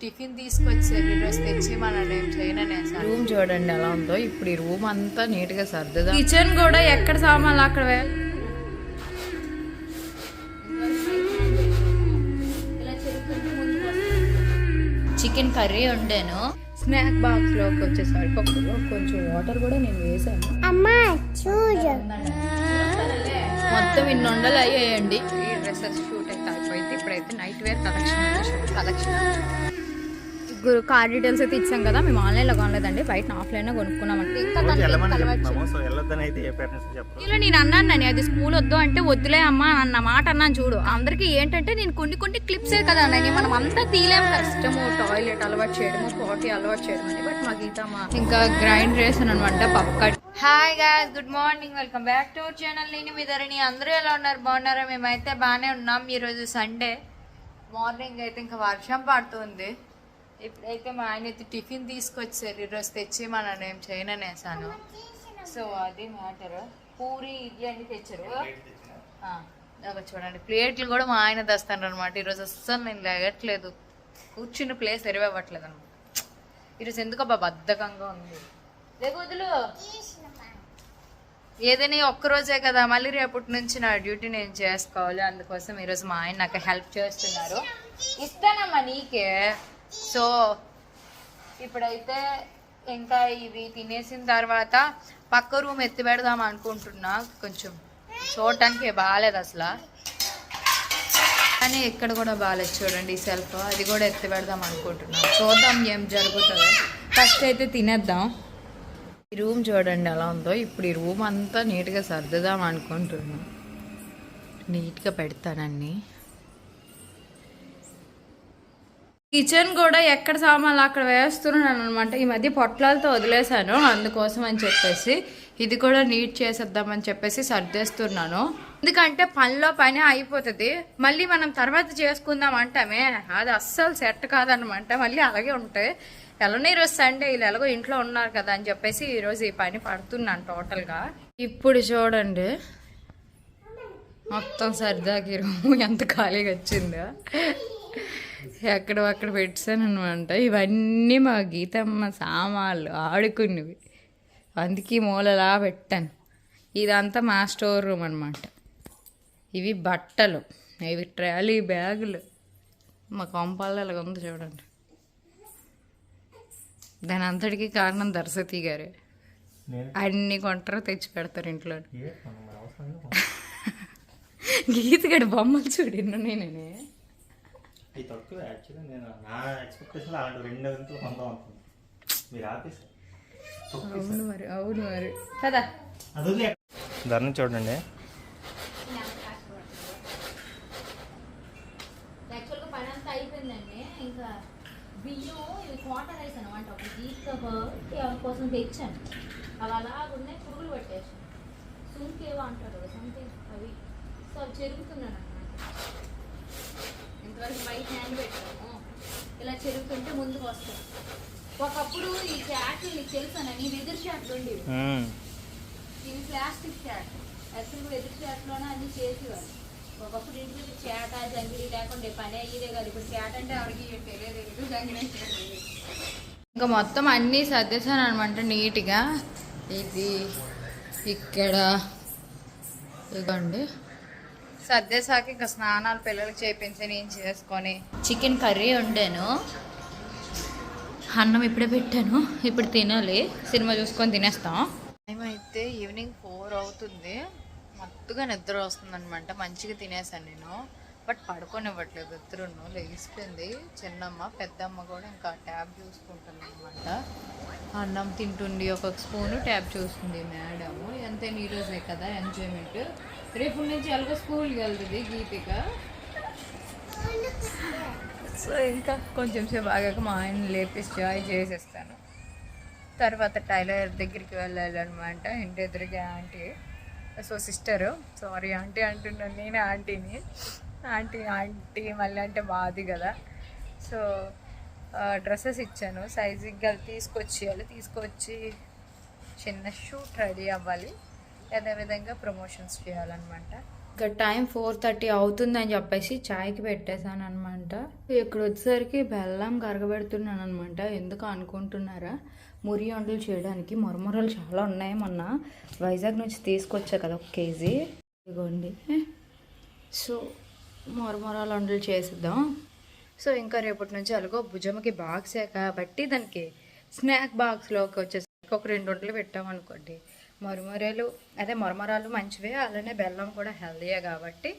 Tiffin తీసుకొచ్చారు ఈరోజు తెచ్చేమన్నాడు. ఏం చేయననే రూమ్ చూడండి ఎలా ఉందో. ఇప్పుడు ఈ రూమ్ అంతా నీట్ గా సర్దుదా. కిచెన్ కూడా ఎక్కడ సామాన్లు అక్కడ చికెన్ కర్రీ వండాను. స్నాక్ బాక్స్ లోకి వచ్చేసరికి కొంచెం వాటర్ కూడా నేను వేసాను. మొత్తం ఇన్ని వండలు అయ్యాయండి. ఈ డ్రెస్సెస్ షూట్ అయితే అయిపోయింది. ఇప్పుడైతే night wear collection car details అయితే ఇచ్చాం కదా. మేము ఆన్లైన్ లో కొనలేదండి, బయట ఆఫ్లైన్ కొనుక్కున్నామంటే. ఇంకా ఇలా నేను అన్నాను, అది స్కూల్ వద్దు అంటే వద్దులే అమ్మా అన్న మాట అన్నాను. చూడు అందరికి ఏంటంటే నేను కొన్ని క్లిప్సే కదా అన్నాయి, మనం అంతా తీలేము. కష్టము టాయిలెట్ అలవాటు చేయడము, కాఫీ అలవాటు చేయడం అని. బట్ మాకు ఇంకా గ్రైండ్ చేసాను అనమాట పప్పు. Hi guys, good morning, welcome back to our channel. నేను మీ ధరణి. అందరూ ఎలా ఉన్నారు? బాగున్నారా? మేమైతే బాగానే ఉన్నాం. ఈరోజు సండే మార్నింగ్ అయితే ఇంకా వర్షం పడుతుంది. ఇప్పుడైతే మా ఆయన అయితే టిఫిన్ తీసుకొచ్చారు ఈరోజు తెచ్చేమన్నాడు. ఏం చేయననేసాను. సో అది మ్యాటర్. పూరి ఇడ్లీ అన్ని తెచ్చారు. చూడండి ప్లేట్లు కూడా మా ఆయన తెస్తాను అనమాట. ఈరోజు అస్సలు నేను లేగట్లేదు, కూర్చున్న ప్లేస్ ఎరవట్లేదు అనమాట. ఈరోజు ఎందుకో బద్ధకంగా ఉంది. వదులు ఏదైనా ఒక్కరోజే కదా, మళ్ళీ రేపటి నుంచి నా డ్యూటీ నేను చేసుకోవాలి. అందుకోసం ఈరోజు మా ఆయన నాకు హెల్ప్ చేస్తున్నారు. ఇస్తానమ్మా నీకే. సో ఇప్పుడైతే ఇంకా ఇవి తినేసిన తర్వాత పక్క రూమ్ ఎత్తి పెడదాం అనుకుంటున్నా. కొంచెం చూడటానికి బాగాలేదు అసలు, కానీ ఇక్కడ కూడా బాగాలేదు. చూడండి ఈ సెల్ఫ్, అది కూడా ఎత్తి పెడదాం అనుకుంటున్నా. చూద్దాం ఏం జరుగుతుందో. ఫస్ట్ అయితే తినేద్దాం. ఈ రూమ్ చూడండి ఎలా ఉందో. ఇప్పుడు ఈ రూమ్ అంతా నీట్గా సర్దుదాం అనుకుంటున్నా. నీట్గా పెడతానన్నీ. కిచెన్ కూడా ఎక్కడ సామాన్లు అక్కడ వేస్తున్నాను అనమాట. ఈ మధ్య పొట్లాలతో వదిలేసాను, అందుకోసం అని చెప్పేసి ఇది కూడా నీట్ చేసేద్దామని చెప్పేసి సర్దేస్తున్నాను. ఎందుకంటే పనిలో పని అయిపోతుంది, మళ్ళీ మనం తర్వాత చేసుకుందాం అంటామే, అది అస్సలు సెట్ కాదనమాట. మళ్ళీ అలాగే ఉంటాయి. ఎలానో ఈరోజు సండే, వీళ్ళు ఎలాగో ఇంట్లో ఉన్నారు కదా అని చెప్పేసి ఈరోజు ఈ పని పడుతున్నాను టోటల్గా. ఇప్పుడు చూడండి మొత్తం సర్దాకి రూమ్ ఎంత ఖాళీగా వచ్చిందో. ఎక్కడ పెట్టాను అనమాట. ఇవన్నీ మా గీతమ్మ సామాన్లు ఆడుకున్నవి, అందుకే మూలలా పెట్టాను. ఇదంతా మా స్టోర్ రూమ్ అనమాట. ఇవి బట్టలు, ఇవి ట్రాలీ బ్యాగులు. మా కొంపాల్లో ఇలాగ ఉంది చూడండి. దాని అంతటికి కారణం దర్శతి గారే. అన్ని కొంటారో తెచ్చి పెడతారు ఇంట్లో. గీతగడి బొమ్మలు చూడు ఎన్నో. నేనే అవును మరి కదా. ధరని చూడండి. యాక్చువల్గా పని అంతా అయిపోయిందండి. ఇంకా బియ్యం ఇవి క్వార్టర్ రైస్ అనమాట. ఒక జీతం కోసం తెచ్చాను. అవి అలా ఉన్నాయి, పురుగులు పట్టేసాను. సుంకేవో అంటారు కదా సంథింగ్, అవి. సో అవి చెరుగుతున్నాను అనమాట. ఇంతవరకు బయట హ్యాండ్ పెట్టాము, ఇలా చెరుగుతుంటే ముందుకు వస్తాయి. ఒకప్పుడు ఈ క్యాట్లు నీకు తెలుసానని వెదురు క్యాట్లు ఉండేవి. ఇవి ప్లాస్టిక్ క్యాట్. యాక్చువల్గా వెదురు క్యాట్లోనే అన్ని చేసేవారు. ఒకప్పుడు ఇంట్లో చేట జంగిలి లేకుండా పని అయ్యేదే కాదు. ఇప్పుడు క్యాట్ అంటే ఎవరికి తెలియదు, జంగిలి. ఇంకా మొత్తం అన్నీ సర్దేశాను అనమాట నీట్గా. ఇది ఇక్కడ ఇదిగోండి సర్దేశాక ఇంకా స్నానాలు పిల్లలకి చేయించి నేను చేసుకొని చికెన్ కర్రీ వండాను. అన్నం ఇప్పుడే పెట్టాను, ఇప్పుడు తినాలి. సినిమా చూసుకొని తినేస్తాం. టైం అయితే ఈవినింగ్ 4 అవుతుంది. మత్తుగా నిద్ర వస్తుంది అనమాట. మంచిగా తినేసాను నేను, బట్ పడుకోనివ్వట్లేదు. ఇద్దరును లెగిసిపోయింది. చిన్నమ్మ పెద్దమ్మ కూడా ఇంకా ట్యాబ్ చూసుకుంటుంది అనమాట. అన్నం తింటుంది, ఒక్కొక్క స్పూను ట్యాబ్ చూస్తుంది మేడము. ఎంతైనా ఈరోజే కదా ఎంజాయ్మెంట్. రేపు నుంచి ఎలాగో స్కూల్కి వెళ్తుంది గీతిక. సో ఇంకా కొంచెం సేపు ఆగాక మా ఆయన లేపేసి జాయ్ చేసేస్తాను. తర్వాత టైలర్ దగ్గరికి వెళ్ళాలి అనమాట. ఇంటి ఎదురుగా aunty, so sister, sorry aunty అంటున్నాను, నేనే ఆంటీని. ఆంటీ మళ్ళీ అంటే బాధి కదా. సో డ్రెస్సెస్ ఇచ్చాను, సైజింగ్ తీసుకొచ్చి చిన్న షూట్ రెడీ అవ్వాలి. అదేవిధంగా ప్రమోషన్స్ చేయాలన్నమాట. ఇంకా టైం 4:30 అవుతుందని చెప్పేసి చాయ్కి పెట్టేశాను అనమాట. ఇక్కడ వచ్చేసరికి బెల్లం కరగబెడుతున్నాను అనమాట. ఎందుకు అనుకుంటున్నారా, మురి వంటలు చేయడానికి మొరమొరలు చాలా ఉన్నాయి. మొన్న వైజాగ్ నుంచి తీసుకొచ్చా కదా 1 కేజీ, ఇదిగోండి. సో మొరమొరాలు వంటలు చేసేద్దాం. సో ఇంకా రేపటి నుంచి అలాగో భుజమ్మకి బాక్సే కాబట్టి దానికి స్నాక్ బాక్స్లోకి వచ్చేసరికి ఒక 2 వంటలు పెట్టామనుకోండి. మొరమరాలు మంచివే, అలానే బెల్లం కూడా హెల్దీయే కాబట్టి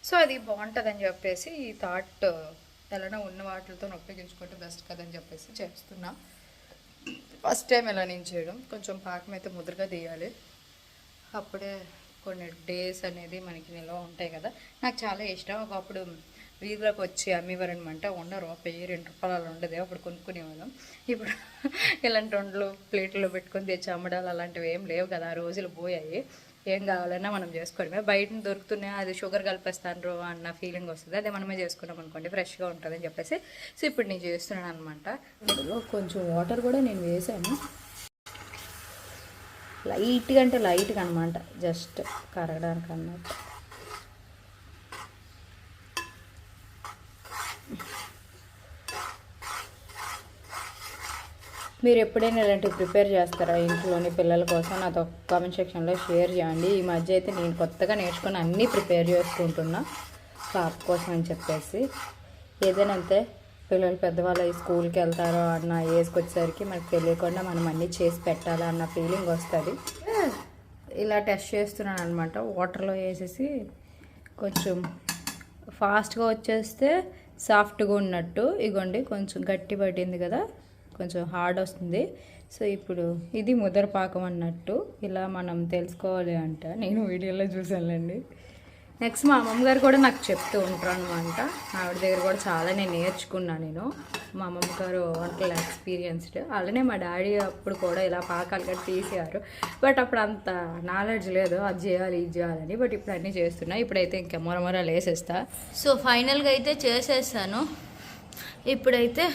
సో అది బాగుంటుందని చెప్పేసి ఈ థాట్ ఎలానో ఉన్న వాటితో ఉపయోగించుకుంటే బెస్ట్ కదని చెప్పేసి చేస్తున్నా. ఫస్ట్ టైం ఎలా నేను చేయడం, కొంచెం పాకం అయితే ముద్రగా తీయాలి, అప్పుడే కొన్ని డేస్ అనేది మనకి నిల్వ ఉంటాయి కదా. నాకు చాలా ఇష్టం. ఒకప్పుడు వీధిలోకి వచ్చి అమ్మేవారనమాట, ఉండరు ₹1-2 అలా ఉండదు, అప్పుడు కొనుక్కునేవాళ్ళం. ఇప్పుడు ఇలాంటి వంటలు ప్లేట్లో పెట్టుకొని తెచ్చి అమ్మడాలు అలాంటివి ఏం లేవు కదా, ఆ రోజులు పోయాయి. ఏం కావాలన్నా మనం చేసుకోవడమే. బయట దొరుకుతున్నాయి, అది షుగర్ కలిపేస్తాను అన్న ఫీలింగ్ వస్తుంది. అదే మనమే చేసుకున్నాం అనుకోండి ఫ్రెష్గా ఉంటుంది అని చెప్పేసి సో ఇప్పుడు నేను చేస్తున్నాను అనమాట. ఇందులో కొంచెం వాటర్ కూడా నేను వేసాను, లైట్గా అంటే లైట్గా అనమాట, జస్ట్ కరగడానికి అన్నట్టు. మీరు ఎప్పుడైనా ఇలాంటివి ప్రిపేర్ చేస్తారా ఇంట్లోని పిల్లల కోసం? నాతో కామెంట్ సెక్షన్లో షేర్ చేయండి. ఈ మధ్య అయితే నేను కొత్తగా నేర్చుకుని అన్నీ ప్రిపేర్ చేసుకుంటున్నా పాప కోసం అని చెప్పేసి. ఏదైనా అంతే, పిల్లలు పెద్దవాళ్ళు స్కూల్కి వెళ్తారో అన్న ఏజ్కి వచ్చేసరికి మనకు తెలియకుండా మనం అన్నీ చేసి పెట్టాలి అన్న ఫీలింగ్ వస్తుంది. ఇలా టెస్ట్ చేస్తున్నాను అనమాట. వాటర్లో వేసేసి కొంచెం ఫాస్ట్గా వచ్చేస్తే సాఫ్ట్గా ఉన్నట్టు, ఇగోండి కొంచెం గట్టి పట్టింది కదా, కొంచెం హార్డ్ వస్తుంది. సో ఇప్పుడు ఇది ముద్దరపాకం అన్నట్టు ఇలా మనం తెలుసుకోవాలి అంట. నేను వీడియోలో చూసానులేండి. నెక్స్ట్ మా అమ్మమ్మగారు కూడా నాకు చెప్తూ ఉంటారు అనమాట. ఆవిడ దగ్గర కూడా చాలా నేను నేర్చుకున్నాను. నేను మా అమ్మమ్మగారు వంటల ఎక్స్పీరియన్స్డ్. అలానే మా డాడీ అప్పుడు కూడా ఇలా పాకాలు కట్టి తీసేవారు. బట్ అప్పుడు అంత నాలెడ్జ్ లేదు, అది చేయాలి ఇది చేయాలని. బట్ ఇప్పుడు అన్నీ చేస్తున్నా. ఇప్పుడైతే ఇంకా మొరమొరాలు వేసేస్తా. సో ఫైనల్గా అయితే చేసేస్తాను. ఇప్పుడైతే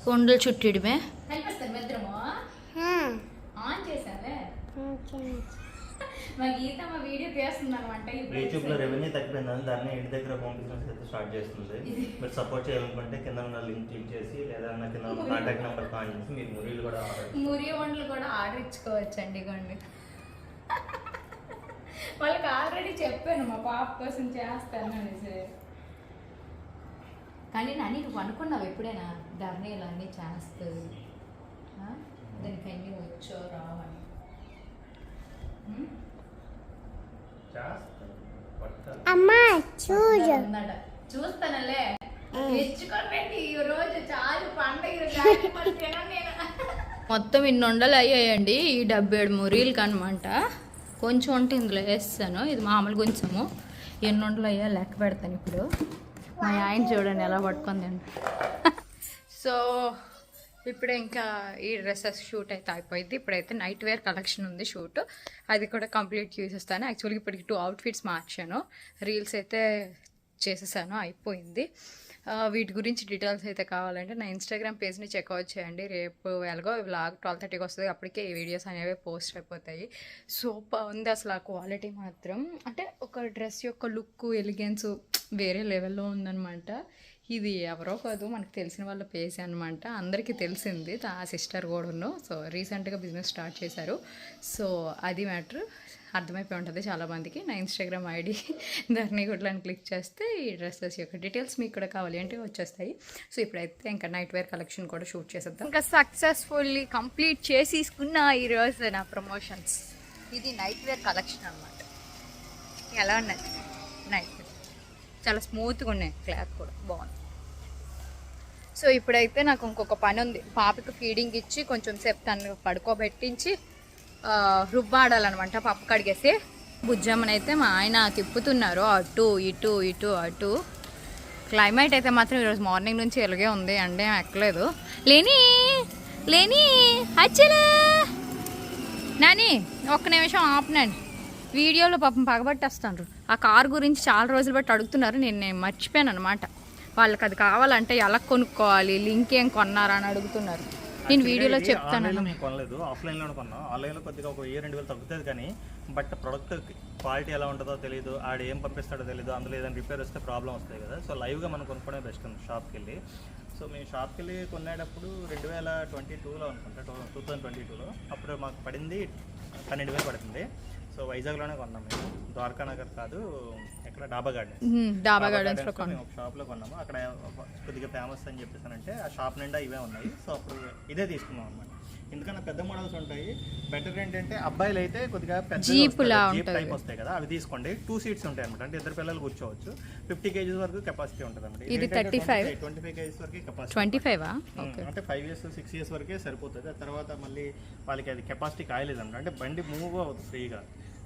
కొండలు చుట్టిడమే. మా గీత మా వీడియో చేస్తుంది అనమాట. యూట్యూబ్లో రెవెన్యూ తగ్గిపోయిందని దాన్ని ఇంటి దగ్గర హోమ్ బిజినెస్ అయితే స్టార్ట్ చేస్తుంది. మీరు సపోర్ట్ చేయాలనుకుంటే కింద ఉన్న లింక్ క్లిక్ చేసి లేదా కింద ఉన్న కాంటాక్ట్ నెంబర్ కాల్ చేసి మీరు మురీలు కూడా మురి వంటలు కూడా ఆర్డర్ ఇచ్చుకోవచ్చండి. ఇవ్వండి, వాళ్ళకి ఆల్రెడీ చెప్పాను మా పాప కోసం చేస్తాను అనేసి. కానీ నాని నువ్వు అనుకున్నావు ఎప్పుడైనా ధర్నీలు అన్నీ చేస్తుంది, దానికి అన్నీ వచ్చో రావని? అమ్మా చూస్తానలే, తెచ్చుకోండి ఈ రోజు చాలు పండగ. మొత్తం ఇన్ని వండలు అయ్యాయండి ఈ 77 మురీలకి అనమాట. కొంచెం ఉంటే ఇందులో వేస్తాను, ఇది మామూలు కొంచెము. ఎన్ని వండలు అయ్యా లెక్క పెడతాను ఇప్పుడు. మా ఆయన చూడండి ఎలా పట్టుకుందండి. సో ఇప్పుడే ఇంకా ఈ డ్రెస్సెస్ షూట్ అయితే అయిపోయింది. ఇప్పుడైతే నైట్ వేర్ కలెక్షన్ ఉంది షూట్, అది కూడా కంప్లీట్ చేసేస్తాను. యాక్చువల్గా ఇప్పటికి 2 అవుట్ఫిట్స్ మార్చాను, రీల్స్ అయితే చేసేసాను, అయిపోయింది. వీటి గురించి డీటెయిల్స్ అయితే కావాలంటే నా ఇన్స్టాగ్రామ్ పేజ్ని చెక్అవుట్ చేయండి. రేపు ఎలాగో వ్లాగ్ 12:30కి వస్తుంది, అప్పటికే ఈ వీడియోస్ అనేవి పోస్ట్ అయిపోతాయి. సూపర్ ఉంది అసలు ఆ క్వాలిటీ మాత్రం. అంటే ఒక డ్రెస్ యొక్క లుక్ ఎలిగెన్స్ వేరే లెవెల్లో ఉందన్నమాట. ఇది ఎవరో కాదు, మనకు తెలిసిన వాళ్ళ పేజ్ అనమాట. అందరికీ తెలిసింది, ఆ సిస్టర్ కూడా ఉన్నాం. సో రీసెంట్గా బిజినెస్ స్టార్ట్ చేశారు. సో అది మ్యాటర్ అర్థమైపోయి ఉంటుంది చాలామందికి. నా ఇన్స్టాగ్రామ్ ఐడి ధర్నీగుడ్లు అని క్లిక్ చేస్తే ఈ డ్రెస్సెస్ యొక్క డీటెయిల్స్ మీకు కూడా కావాలి అంటే వచ్చేస్తాయి. సో ఇప్పుడైతే ఇంకా నైట్ వేర్ కలెక్షన్ కూడా షూట్ చేసేద్దాం. ఇంకా సక్సెస్ఫుల్లీ కంప్లీట్ చేసేసుకున్న ఈరోజు నా ప్రమోషన్స్. ఇది నైట్ వేర్ కలెక్షన్ అనమాట. ఎలా ఉన్నది నైట్ వేర్, చాలా స్మూత్గా ఉన్నాయి, క్లాత్ కూడా బాగుంది. సో ఇప్పుడైతే నాకు ఇంకొక పని ఉంది. పాపకి ఫీడింగ్ ఇచ్చి కొంచెం సేపు తను పడుకోబెట్టించి రుబ్బాడాలన్నమాట. పప్పు కడిగేసి బుజ్జమ్మనైతే మా ఆయన తిప్పుతున్నారు అటు ఇటు ఇటు అటు. క్లైమేట్ అయితే మాత్రం ఈరోజు మార్నింగ్ నుంచి ఎలాగే ఉంది, అంటే ఎక్కలేదు. లేని లేని అచ్చలే నాని ఒక్క నిమిషం ఆపనండి. వీడియోలో పాపం పగబట్టేస్తాను. ఆ కారు గురించి చాలా రోజులు బట్టి అడుగుతున్నారు, నేను మర్చిపోయాను అనమాట. వాళ్ళకి అది కావాలంటే ఎలా కొనుక్కోవాలి, లింక్ ఏం కొన్నారా అని అడుగుతున్నారు. నేను వీడియోలో చెప్తాను. ఆన్లైన్లో మేము కొనలేదు, ఆఫ్లైన్లో కొన్నాం. ఆన్లైన్లో కొద్దిగా ఒక 1000-2000 తగ్గుతుంది కానీ బట్ ప్రొడక్ట్ క్వాలిటీ ఎలా ఉంటుందో తెలియదు, ఆడ ఏం పంపిస్తాడో తెలియదు, అందులో ఏదైనా రిపేర్ వస్తే ప్రాబ్లం వస్తాయి కదా. సో లైవ్గా మనం కొనుక్కోవడం బెస్ట్ ఉంది షాప్కి వెళ్ళి. సో మేము షాప్కి వెళ్ళి కొనేటప్పుడు 2022లో అనుకుంటా, 2022లో అప్పుడు మాకు పడింది 12,000 పడుతుంది. సో వైజాగ్లోనే కొన్నాం మేము, ద్వారకా నగర్ కాదు, ఎక్కడ డాబా గార్డెన్స్ మేము ఒక షాప్లో కొన్నాము. అక్కడ కొద్దిగా ఫేమస్ అని చెప్పేసానంటే ఆ షాప్ నిండా ఇవే ఉన్నాయి. సో అప్పుడు ఇదే తీసుకున్నాం అన్నమాట. ఎందుకన్నా పెద్ద మోడల్స్ ఉంటాయి. బెటర్ ఏంటంటే అబ్బాయిలు అయితే కొద్దిగా పెద్ద జీప్ టైప్ వస్తాయి కదా, అవి తీసుకోండి. 2 సీట్స్ ఉంటాయి అనమాట, అంటే 2 పిల్లలు కూర్చోవచ్చు. 50 kgs వరకు కెపాసిటీ ఉంటుంది అనమాట. ఇది 35 kgs వరకు కెపాసిటీ. 25 అంటే 5 years 6 years వరకే సరిపోతుంది. ఆ తర్వాత మళ్ళీ వాళ్ళకి అది కెపాసిటీ కాయలేదు అనమాట, అంటే బండి మూవ్ అవుతుంది ఫ్రీగా.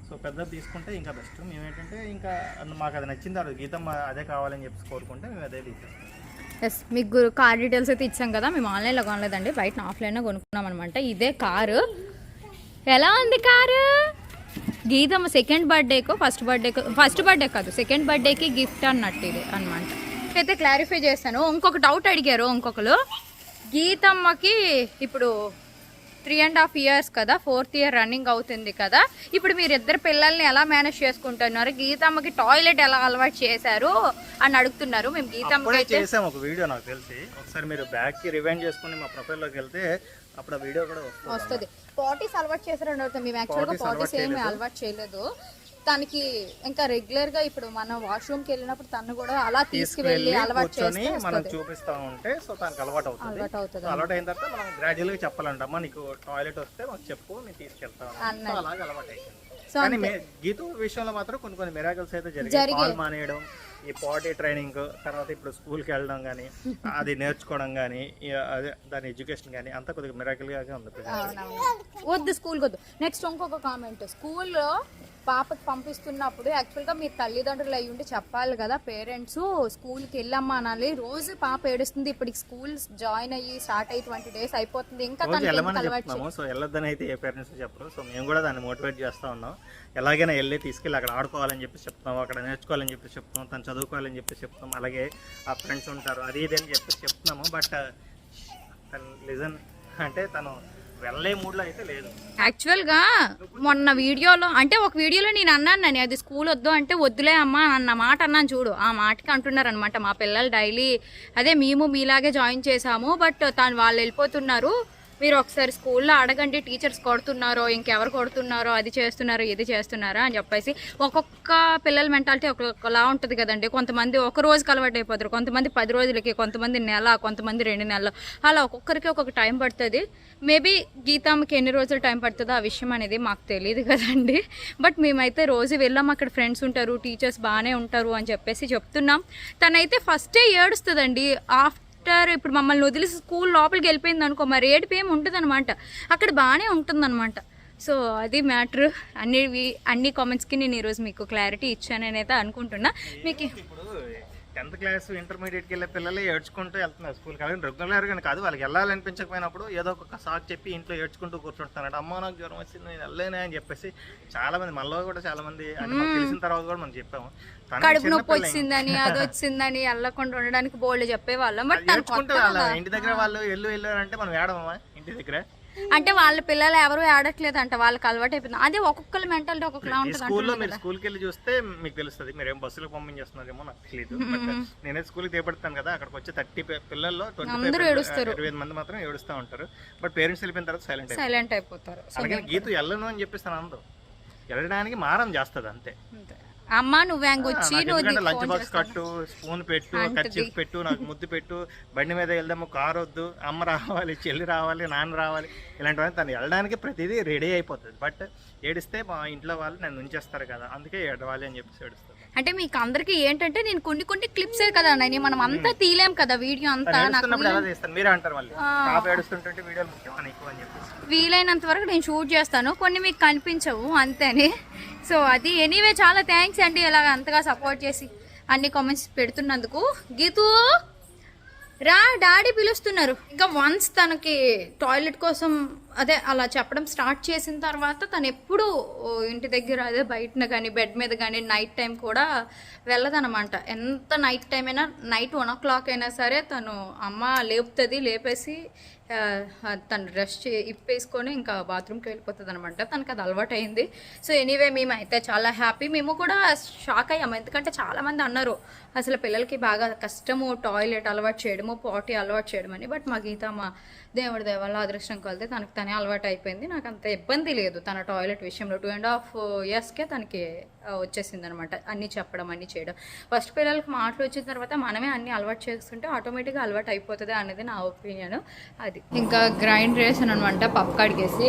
సో పెద్దది తీసుకుంటే ఇంకా బెస్ట్. మేము ఏంటంటే ఇంకా మాకు అది నచ్చింది, అది గీతం అదే కావాలని చెప్పి కోరుకుంటే మేము అదే తీసేస్తాం. ఎస్, మీకు కార్ డీటెయిల్స్ అయితే ఇచ్చాం కదా. మేము ఆన్లైన్లో కొనలేదండి, బయట ఆఫ్లైన్లో కొనుక్కున్నాం అనమాట. ఇదే కారు. ఎలా ఉంది car? Geethamma second బర్త్డేకో first birthday కాదు, సెకండ్ బర్త్డేకి గిఫ్ట్ అన్నట్టు ఇది అనమాట. అయితే క్లారిఫై చేస్తాను. ఇంకొక డౌట్ అడిగారు ఇంకొకరు. గీతమ్మకి ఇప్పుడు 3.5 years కదా, 4th year రన్నింగ్ అవుతుంది కదా, ఇప్పుడు మీరు ఇద్దరు పిల్లల్ని ఎలా మేనేజ్ చేసుకుంటున్నారు, గీతమ్మకి టాయిలెట్ ఎలా అలవాటు చేశారు అని అడుగుతున్నారు. మేము గీతమ్మకి చేసాం ఒక వీడియో, నాకు తెలిసి ఒకసారి మీరు బ్యాక్ కి రివైండ్ చేసుకుని మా ప్రొఫైల్లోకి వెళ్తే అప్పుడు ఆ వీడియో కూడా వస్తుంది. పాటీస్ అలవాటు చేశారని అడుగుతాం. మేము యాక్చువల్గా పాటీస్ ఏమి అలవాటు చేయలేదు తనకి. ఇంకా రెగ్యులర్ గా ఇప్పుడు మనం వాష్రూమ్ కి వెళ్ళినప్పుడు తను కూడా అలా తీసుకువెళ్ళి అలవాటు చేస్తే మనం చూపిస్తా ఉంటే సో తనకి అలవాటు అవుతుంది. అలవాటు అయిన తర్వాత మనం గ్రాడ్యువల్ గా చెప్పాలంట, అమ్మా నీకు టాయిలెట్ వస్తే మాకు చెప్పు, నేను తీసుకెళ్తాను. అలాగే అలవాటు అయింది. కానీ గీత విషయంలో మాత్రం కొన్ని మిరాకిల్స్ అయితే జరిగాయి. పాలు మానేయడం, ఈ పాటీ ట్రైనింగ్, తర్వాత ఇప్పుడు స్కూల్కి వెళ్ళడం కానీ, అది నేర్చుకోవడం కానీ, అదే దాని ఎడ్యుకేషన్ కానీ అంతా కొద్దిగా మిరాకిల్ గానే ఉంది. వద్దు స్కూల్కి వద్దు. నెక్స్ట్ ఇంకొక కామెంట్, స్కూల్లో పాపకి పంపిస్తున్నప్పుడు యాక్చువల్గా మీ తల్లిదండ్రులు అయ్యి ఉంటే చెప్పాలి కదా, పేరెంట్స్ స్కూల్కి వెళ్ళమ్మా అనాలి. రోజు పాప ఏడుస్తుంది, ఇప్పటికి స్కూల్ జాయిన్ అయ్యి స్టార్ట్ అయ్యి 20 days అయిపోతుంది, ఇంకా సో వెళ్ళొద్దని అయితే ఏ పేరెంట్స్ చెప్పరు. సో మేము కూడా దాన్ని మోటివేట్ చేస్తా ఉన్నాం. ఎలాగైనా వెళ్ళి తీసుకెళ్ళి అక్కడ ఆడుకోవాలని చెప్పి చెప్తాం, అక్కడ నేర్చుకోవాలని చెప్పి చెప్తాం, తను చదువుకోవాలని చెప్పి చెప్తాం. అలాగే ఆ ఫ్రెండ్స్ ఉంటారు, అది ఇది అని చెప్పి చెప్తున్నాము. బట్ తను లిజన్ అంటే తను వెళ్ళే మూడ్లో అయితే లేదు. యాక్చువల్గా మొన్న వీడియోలో అంటే ఒక వీడియోలో నేను అన్నాను, అది స్కూల్ వద్దు అంటే వద్దులే అమ్మా అన్న మాట అన్నాను చూడు, ఆ మాటకి అంటున్నారు అనమాట మా పిల్లలు డైలీ. అదే మేము మీలాగే జాయిన్ చేసాము, బట్ వాళ్ళు వెళ్ళిపోతున్నారు, మీరు ఒకసారి స్కూల్లో అడగండి టీచర్స్ కొడుతున్నారో ఇంకెవరు కొడుతున్నారో, అది చేస్తున్నారో ఇది చేస్తున్నారా అని చెప్పేసి. ఒక్కొక్క పిల్లల మెంటాలిటీ ఒక్కొక్కలా ఉంటుంది కదండి. కొంతమంది ఒక రోజుకి అలవాటు అయిపోతారు, కొంతమంది 10 రోజులకి, కొంతమంది నెల, కొంతమంది 2 నెలలు, అలా ఒక్కొక్కరికి ఒక్కొక్క టైం పడుతుంది. మేబీ గీతమ్మకి ఎన్ని రోజులు టైం పడుతుందో ఆ విషయం అనేది మాకు తెలియదు కదండి. బట్ మేమైతే రోజు వెళ్ళాం, అక్కడ ఫ్రెండ్స్ ఉంటారు, టీచర్స్ బాగానే ఉంటారు అని చెప్పేసి చెప్తున్నాం. తనైతే ఫస్టే ఏడుస్తుందండి. ఇప్పుడు మమ్మల్ని వదిలి స్కూల్ లోపలికి వెళ్ళిపోయింది అనుకో, మరి ఏడుపు ఏమి ఉంటుంది అనమాట, అక్కడ బాగానే ఉంటుంది అనమాట. సో అది మ్యాటర్. అన్ని కామెంట్స్కి నేను ఈరోజు మీకు క్లారిటీ ఇచ్చానని అయితే అనుకుంటున్నా. మీకు ఇప్పుడు 10th క్లాస్ ఇంటర్మీడియట్కి వెళ్ళే పిల్లలు ఏడ్చుకుంటూ వెళ్తున్నారు స్కూల్, కానీ రెగ్యులర్గా కాదు. వాళ్ళకి వెళ్ళాలనిపించకపోయినప్పుడు ఏదో ఒక సాకు చెప్పి ఇంట్లో ఏడ్చుకుంటూ కూర్చుంటున్నాడు. అమ్మ నాకు జ్వరం వచ్చింది నేను వెళ్ళలేనే అని చెప్పేసి చాలా మంది, మనలో కూడా చాలా మంది తెలిసిన తర్వాత కూడా మనం చెప్పాము, కడుపు నొప్పి వచ్చిందని అది వచ్చిందని వెళ్ళకుండా ఉండడానికి బోల్డ్ చెప్పేవాళ్ళం. బట్ ఇంటి దగ్గర వాళ్ళు వెళ్ళారంటే మనం ఏడమా ఇంటి దగ్గర, అంటే వాళ్ళ పిల్లలు ఎవరు ఆడట్లేదు అంట, వాళ్ళకి అలవాటు అయిపోయింది. అదే ఒక్కొక్కరి మెంటాలిటీ ఒక్కొక్కలా ఉంటుంది. స్కూల్లో మీరు స్కూల్కి వెళ్ళి చూస్తే మీకు తెలుస్తుంది, మీరు ఏం బస్సులకు పంపించేస్తున్నారేమో నాకు తెలియదు. నేనే స్కూల్కి దేపడతాను కదా, అక్కడికి వచ్చి 30 పిల్లల్లో 25 మంది మాత్రం ఏడుస్తూ ఉంటారు. బట్ పేరెంట్స్ వెళ్ళిపోయిన తర్వాత సైలెంట్ అయిపోతారు. అలాగే గీత వెళ్ళను అని చెప్పిస్తాను, అందరూ వెళ్ళడానికి మారం చేస్తుంది అంతే. అమ్మ నువ్వేంగొచ్చి లంచ్ బాక్స్ కట్టు, స్పూన్ పెట్టు, కర్చీఫ్ పెట్టు, నాకు ముద్దు పెట్టు, బండి మీద వెళ్దాము, కారు వద్దు, అమ్మ రావాలి, చెల్లి రావాలి, నాన్న రావాలి, ఇలాంటివన్నీ తను వెళ్ళడానికి ప్రతిదీ రెడీ అయిపోతుంది. బట్ ఏడిస్తే మా ఇంట్లో వాళ్ళు నన్ను ఉంచేస్తారు కదా, అందుకే ఏడవాలి అని చెప్పేసి ఏడుస్తారు. అంటే మీకు అందరికి ఏంటంటే నేను కొన్ని క్లిప్సే కదా మనం అంతా తీలేం కదా, వీడియో అంతా ఎలా చేస్తాను మీరే అంటారు మళ్ళీ, ఏడుస్తుంటే వీడియోలు ముఖ్యం ఎక్కువ అని చెప్పేసి. వీలైనంత వరకు నేను షూట్ చేస్తాను, కొన్ని మీకు కనిపించవు అంతేని. సో అది ఎనీవే చాలా థ్యాంక్స్ అండి ఇలాగ అంతగా సపోర్ట్ చేసి అన్ని కామెంట్స్ పెడుతున్నందుకు. గీతూ రా, డాడీ పిలుస్తున్నారు. ఇంకా వన్స్ తనకి టాయిలెట్ కోసం అదే అలా చెప్పడం స్టార్ట్ చేసిన తర్వాత తను ఎప్పుడు ఇంటి దగ్గర అదే బయటన కానీ బెడ్ మీద కానీ నైట్ టైం కూడా వెళ్ళదనమాట. ఎంత నైట్ టైం అయినా, నైట్ 1 o'clock అయినా సరే తను అమ్మ లేపుతుంది, లేపేసి తను డ్రెస్ ఇప్పేసుకొని ఇంకా బాత్రూమ్కి వెళ్ళిపోతుంది అనమాట. తనకు అది అలవాటు అయింది. సో ఎనీవే మేమైతే చాలా హ్యాపీ. మేము కూడా షాక్ అయ్యాము, ఎందుకంటే చాలామంది అన్నారు అసలు పిల్లలకి బాగా కష్టము టాయిలెట్ అలవాటు చేయడము, పాటీ అలవాటు చేయడం అని. బట్ మా గీత మా దేవుడి దేవాల అదృష్టం కలితే తనకు తనే అలవాటు అయిపోయింది. నాకు అంత ఇబ్బంది లేదు తన టాయిలెట్ విషయంలో. 2.5 yearsకే తనకి వచ్చేసింది అనమాట, అన్నీ చెప్పడం అన్నీ చేయడం. ఫస్ట్ పిల్లలకి మాటలు వచ్చిన తర్వాత మనమే అన్నీ అలవాటు చేస్తుంటే ఆటోమేటిక్గా అలవాటు అయిపోతుంది అనేది నా ఒపీనియన్. అది ఇంకా గ్రైండర్ వేసాను అనమాట, పప్పు కడిగేసి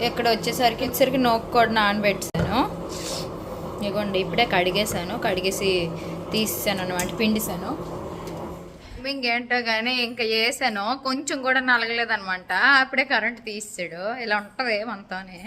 ఇక్కడ వచ్చేసరికి నోకు కూడా నానబెట్టాను. ఇదిగోండి ఇప్పుడే కడిగేసి తీసాను అనమాట, పిండిసాను. ఇంకేంటో కానీ ఇంకా వేసాను, కొంచెం కూడా నలగలేదనమాట. అప్పుడే కరెంట్ తీసాడు. ఇలా ఉంటుంది మనతోనే.